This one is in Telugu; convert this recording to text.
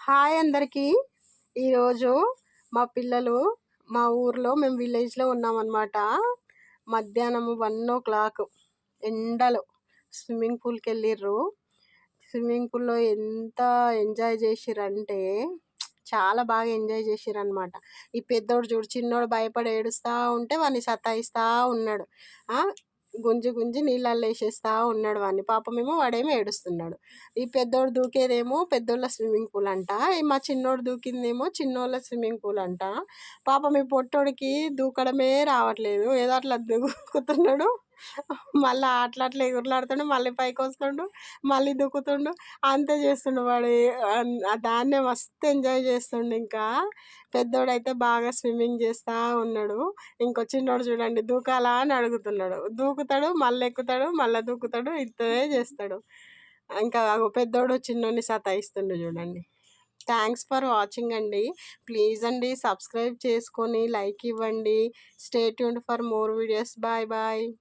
హాయ్ అందరికీ. ఈరోజు మా పిల్లలు మా ఊర్లో మేము విలేజ్లో ఉన్నామన్నమాట. మధ్యాహ్నం 1:00 ఎండలో స్విమ్మింగ్ పూల్కి వెళ్ళిర్రు. స్విమ్మింగ్ పూల్లో ఎంత ఎంజాయ్ చేసిర్రంటే చాలా బాగా ఎంజాయ్ చేసిర్రనమాట. ఈ పెద్దోడు చూడు, చిన్నోడు భయపడి ఏడుస్తూ ఉంటే వాడిని సతాయిస్తూ ఉన్నాడు. గుంజి గుంజి నీళ్ళల్లో వేసేస్తూ ఉన్నాడు వాడిని. పాపమేమో వాడేమో ఏడుస్తున్నాడు. ఈ పెద్దోడు దూకేదేమో పెద్దోళ్ళ స్విమ్మింగ్ పూల్ అంట, మా చిన్నోడు దూకిందేమో చిన్నోళ్ళ స్విమ్మింగ్ పూల్ అంట. పాపం ఈ పొట్టోడికి దూకడమే రావట్లేదు, ఏదో అట్లా దూకుతున్నాడు. మళ్ళీ అట్లా ఎగురులాడుతుండు, మళ్ళీ పైకి వస్తుండు, మళ్ళీ దూకుతుండు, అంతే చేస్తుండు వాడు. దాన్నే మస్తు ఎంజాయ్ చేస్తుండు. ఇంకా పెద్దోడైతే బాగా స్విమ్మింగ్ చేస్తూ ఉన్నాడు. ఇంకో చిన్నోడు చూడండి, దూకాలా అని అడుగుతున్నాడు. దూకుతాడు, మళ్ళీ ఎక్కుతాడు, మళ్ళీ దూకుతాడు, ఇంతే చేస్తాడు. ఇంకా పెద్దోడు చిన్నోడిని సతాయిస్తుండు చూడండి. థ్యాంక్స్ ఫర్ వాచింగ్ అండి. ప్లీజ్ అండి సబ్స్క్రైబ్ చేసుకొని లైక్ ఇవ్వండి. Stay tuned for more videos. Bye bye.